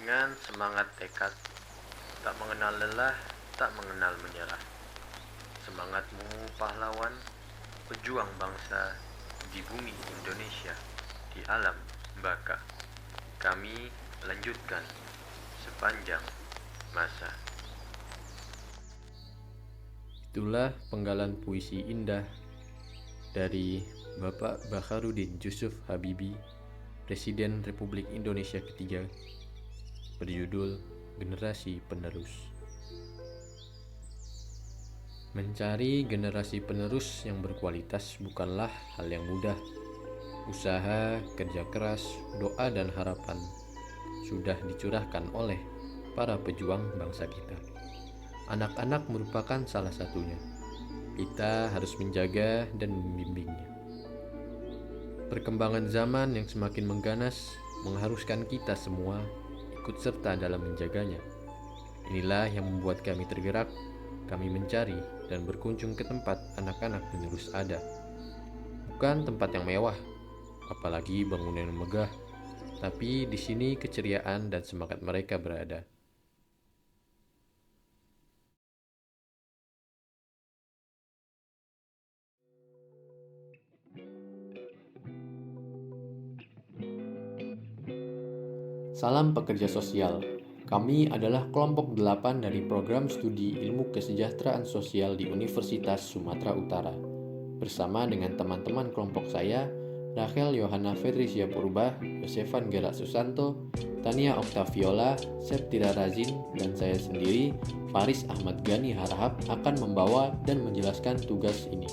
dengan semangat tekad, tak mengenal lelah, tak mengenal menyerah. Semangatmu pahlawan, pejuang bangsa di bumi Indonesia, di alam baka. Kami lanjutkan sepanjang masa. Itulah penggalan puisi indah dari Bapak Bakharudin Jusuf Habibie, Presiden Republik Indonesia ketiga, berjudul Generasi Penerus. Mencari generasi penerus yang berkualitas bukanlah hal yang mudah. Usaha, kerja keras, doa dan harapan sudah dicurahkan oleh para pejuang bangsa kita. Anak-anak merupakan salah satunya. Kita harus menjaga dan membimbingnya. Perkembangan zaman yang semakin mengganas mengharuskan kita semua ikut serta dalam menjaganya. Inilah yang membuat kami tergerak. Kami mencari dan berkunjung ke tempat anak-anak penerus ada. Bukan tempat yang mewah, apalagi bangunan yang megah, tapi di sini keceriaan dan semangat mereka berada. Salam pekerja sosial. Kami adalah kelompok 8 dari program studi Ilmu Kesejahteraan Sosial di Universitas Sumatera Utara. Bersama dengan teman-teman kelompok saya, Rachel Yohana Fedrisia Purba, Yosefan Gerak Susanto, Tania Oktaviola, Septira Razin, dan saya sendiri, Faris Ahmad Gani Harahap, akan membawa dan menjelaskan tugas ini.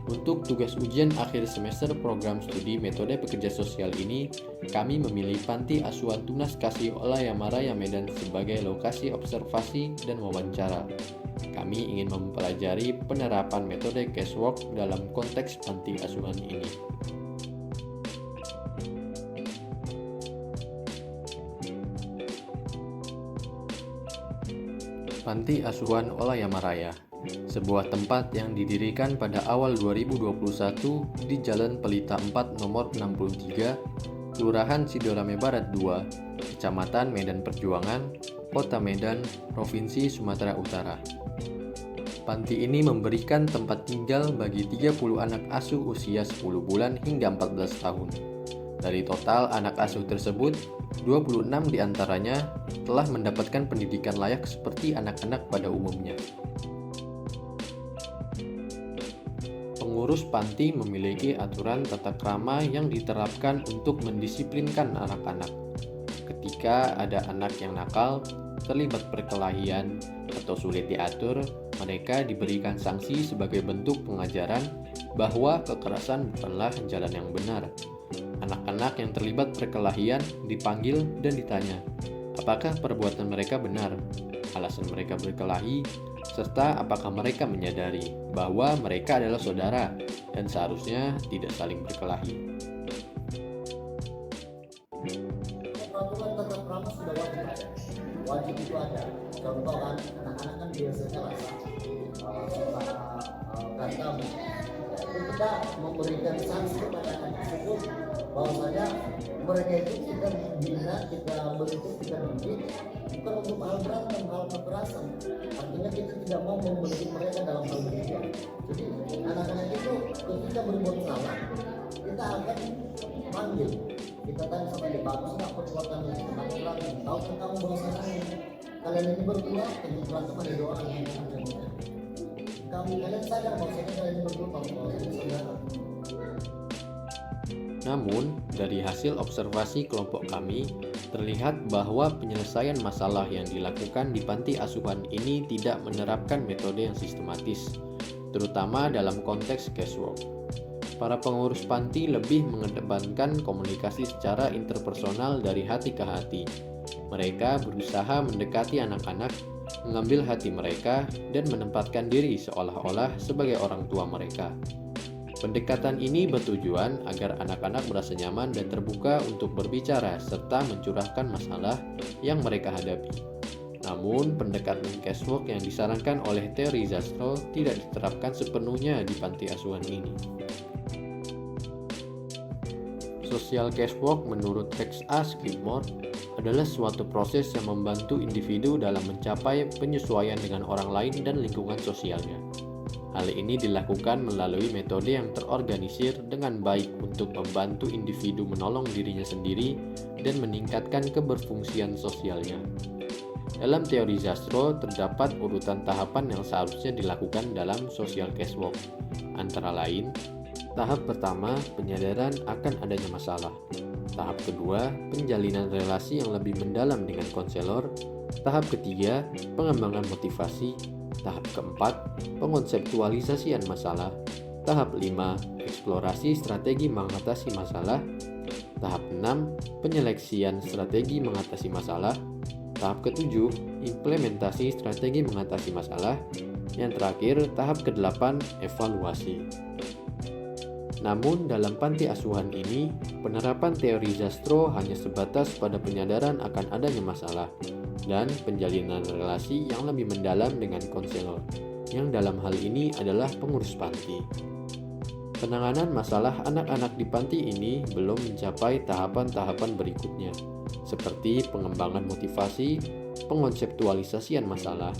Untuk tugas ujian akhir semester program studi metode pekerja sosial ini, kami memilih Panti Asuhan Tunas Kasih Olayamaraya Medan sebagai lokasi observasi dan wawancara. Kami ingin mempelajari penerapan metode casework dalam konteks panti asuhan ini. Panti Asuhan Olayamaraya, sebuah tempat yang didirikan pada awal 2021 di Jalan Pelita 4 nomor 63, Kelurahan Sidorame Barat 2, Kecamatan Medan Perjuangan, Kota Medan, Provinsi Sumatera Utara. Panti ini memberikan tempat tinggal bagi 30 anak asuh usia 10 bulan hingga 14 tahun. Dari total anak asuh tersebut, 26 diantaranya telah mendapatkan pendidikan layak seperti anak-anak pada umumnya. Pengurus panti memiliki aturan tata krama yang diterapkan untuk mendisiplinkan anak-anak. Ketika ada anak yang nakal, terlibat perkelahian, atau sulit diatur, mereka diberikan sanksi sebagai bentuk pengajaran bahwa kekerasan bukanlah jalan yang benar. Anak-anak yang terlibat perkelahian dipanggil dan ditanya, apakah perbuatan mereka benar, alasan mereka berkelahi, serta apakah mereka menyadari bahwa mereka adalah saudara dan seharusnya tidak saling berkelahi. Peraturan tata krama sudah wajib ada. Wajib itu ada. Contoh kan, anak-anak kan biasanya suka kata itu kita memberikan sanksi kepada anak tersebut bahwasanya mereka itu kita bina, kita bentuk, kita didik bukan untuk hal berantem, hal kekerasan. Artinya kita tidak mau membentuk mereka dalam hal demikian. Jadi anak-anak itu ketika berbuat salah kita akan panggil, kita tanya sama dia, bagus nggak perbuatan yang kamu lakukan? Tahu kan kamu bahwasanya kalian ini berdua berantem ada dua orang yang kalian sadar bahwasanya kalian ini berdua bahwasanya saudara. Namun, dari hasil observasi kelompok kami, terlihat bahwa penyelesaian masalah yang dilakukan di panti asuhan ini tidak menerapkan metode yang sistematis, terutama dalam konteks casework. Para pengurus panti lebih mengedepankan komunikasi secara interpersonal dari hati ke hati. Mereka berusaha mendekati anak-anak, mengambil hati mereka, dan menempatkan diri seolah-olah sebagai orang tua mereka. Pendekatan ini bertujuan agar anak-anak merasa nyaman dan terbuka untuk berbicara serta mencurahkan masalah yang mereka hadapi. Namun, pendekatan casework yang disarankan oleh teori Zastrow tidak diterapkan sepenuhnya di panti asuhan ini. social casework menurut Rex A. Skidmore adalah suatu proses yang membantu individu dalam mencapai penyesuaian dengan orang lain dan lingkungan sosialnya. Hal ini dilakukan melalui metode yang terorganisir dengan baik untuk membantu individu menolong dirinya sendiri dan meningkatkan keberfungsian sosialnya. Dalam teori Zastrow terdapat urutan tahapan yang seharusnya dilakukan dalam social casework. Antara lain, tahap pertama, penyadaran akan adanya masalah. Tahap kedua, penjalinan relasi yang lebih mendalam dengan konselor. Tahap ketiga, pengembangan motivasi. Tahap keempat, pengonseptualisasian masalah. Tahap 5, eksplorasi strategi mengatasi masalah. Tahap 6, penyeleksian strategi mengatasi masalah. Tahap ketujuh, implementasi strategi mengatasi masalah. Yang terakhir, tahap ke-8, evaluasi. Namun, dalam panti asuhan ini, penerapan teori Zastrow hanya sebatas pada penyadaran akan adanya masalah dan penjalinan relasi yang lebih mendalam dengan konselor, yang dalam hal ini adalah pengurus panti. Penanganan masalah anak-anak di panti ini belum mencapai tahapan-tahapan berikutnya, seperti pengembangan motivasi, pengonseptualisasian masalah,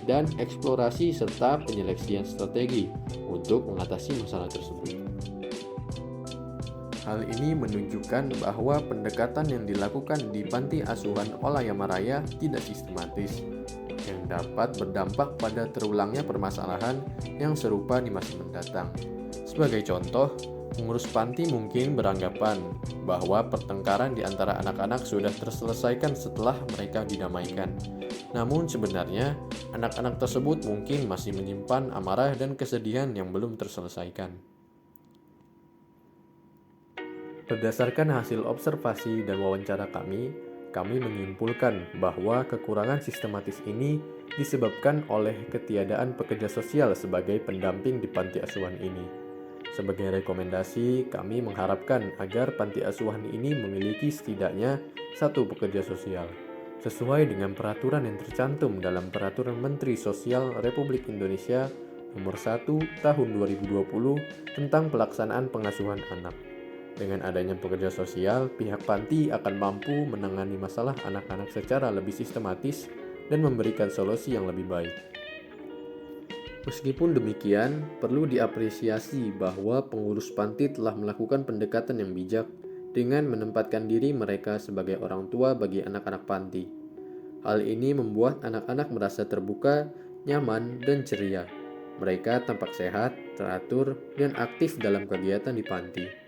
dan eksplorasi serta penyeleksian strategi untuk mengatasi masalah tersebut. Hal ini menunjukkan bahwa pendekatan yang dilakukan di panti asuhan Olayama Raya tidak sistematis, yang dapat berdampak pada terulangnya permasalahan yang serupa di masa mendatang. Sebagai contoh, pengurus panti mungkin beranggapan bahwa pertengkaran di antara anak-anak sudah terselesaikan setelah mereka didamaikan. Namun sebenarnya, anak-anak tersebut mungkin masih menyimpan amarah dan kesedihan yang belum terselesaikan. Berdasarkan hasil observasi dan wawancara kami menyimpulkan bahwa kekurangan sistematis ini disebabkan oleh ketiadaan pekerja sosial sebagai pendamping di panti asuhan ini. Sebagai rekomendasi, kami mengharapkan agar panti asuhan ini memiliki setidaknya satu pekerja sosial, sesuai dengan peraturan yang tercantum dalam Peraturan Menteri Sosial Republik Indonesia Nomor 1 Tahun 2020 tentang pelaksanaan pengasuhan anak. Dengan adanya pekerja sosial, pihak panti akan mampu menangani masalah anak-anak secara lebih sistematis dan memberikan solusi yang lebih baik. Meskipun demikian, perlu diapresiasi bahwa pengurus panti telah melakukan pendekatan yang bijak dengan menempatkan diri mereka sebagai orang tua bagi anak-anak panti. Hal ini membuat anak-anak merasa terbuka, nyaman, dan ceria. Mereka tampak sehat, teratur, dan aktif dalam kegiatan di panti.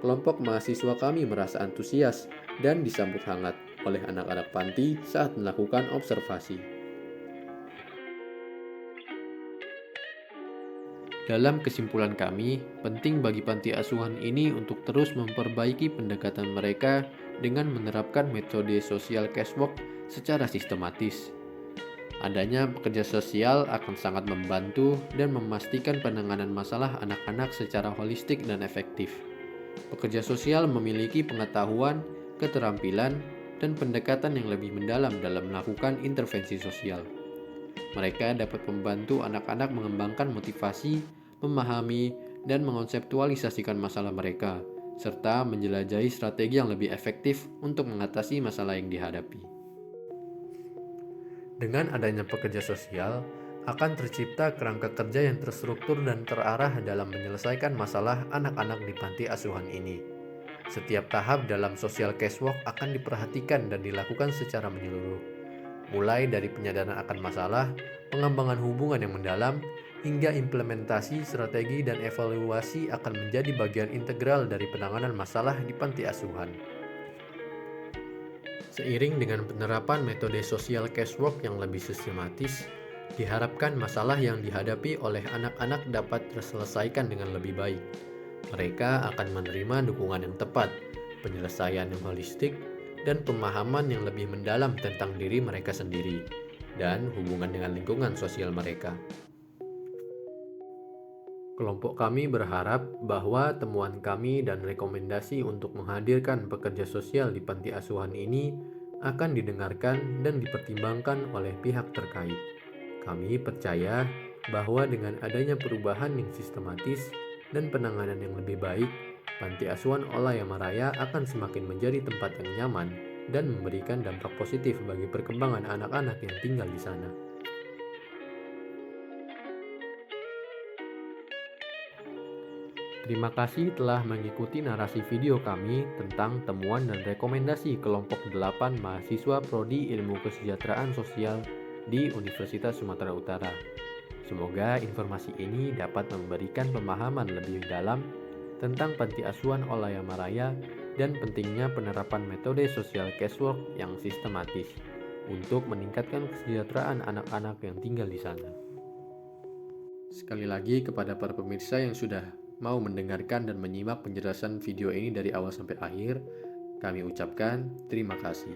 Kelompok mahasiswa kami merasa antusias dan disambut hangat oleh anak-anak panti saat melakukan observasi. Dalam kesimpulan kami, penting bagi panti asuhan ini untuk terus memperbaiki pendekatan mereka dengan menerapkan metode social casework secara sistematis. Adanya pekerja sosial akan sangat membantu dan memastikan penanganan masalah anak-anak secara holistik dan efektif. Pekerja sosial memiliki pengetahuan, keterampilan, dan pendekatan yang lebih mendalam dalam melakukan intervensi sosial. Mereka dapat membantu anak-anak mengembangkan motivasi, memahami, dan mengonseptualisasikan masalah mereka, serta menjelajahi strategi yang lebih efektif untuk mengatasi masalah yang dihadapi. Dengan adanya pekerja sosial, akan tercipta kerangka kerja yang terstruktur dan terarah dalam menyelesaikan masalah anak-anak di panti asuhan ini. Setiap tahap dalam social casework akan diperhatikan dan dilakukan secara menyeluruh, mulai dari penyadaran akan masalah, pengembangan hubungan yang mendalam, hingga implementasi strategi dan evaluasi akan menjadi bagian integral dari penanganan masalah di panti asuhan. Seiring dengan penerapan metode social casework yang lebih sistematis, diharapkan masalah yang dihadapi oleh anak-anak dapat terselesaikan dengan lebih baik. Mereka akan menerima dukungan yang tepat, penyelesaian yang holistik, dan pemahaman yang lebih mendalam tentang diri mereka sendiri dan hubungan dengan lingkungan sosial mereka. Kelompok kami berharap bahwa temuan kami dan rekomendasi untuk menghadirkan pekerja sosial di panti asuhan ini akan didengarkan dan dipertimbangkan oleh pihak terkait. Kami percaya bahwa dengan adanya perubahan yang sistematis dan penanganan yang lebih baik, Panti Asuhan Olayama Raya akan semakin menjadi tempat yang nyaman dan memberikan dampak positif bagi perkembangan anak-anak yang tinggal di sana. Terima kasih telah mengikuti narasi video kami tentang temuan dan rekomendasi kelompok 8 mahasiswa Prodi Ilmu Kesejahteraan Sosial di Universitas Sumatera Utara. Semoga informasi ini dapat memberikan pemahaman lebih dalam tentang Panti Asuhan Olayama Raya dan pentingnya penerapan metode social casework yang sistematis untuk meningkatkan kesejahteraan anak-anak yang tinggal di sana. Sekali lagi kepada para pemirsa yang sudah mau mendengarkan dan menyimak penjelasan video ini dari awal sampai akhir, kami ucapkan terima kasih.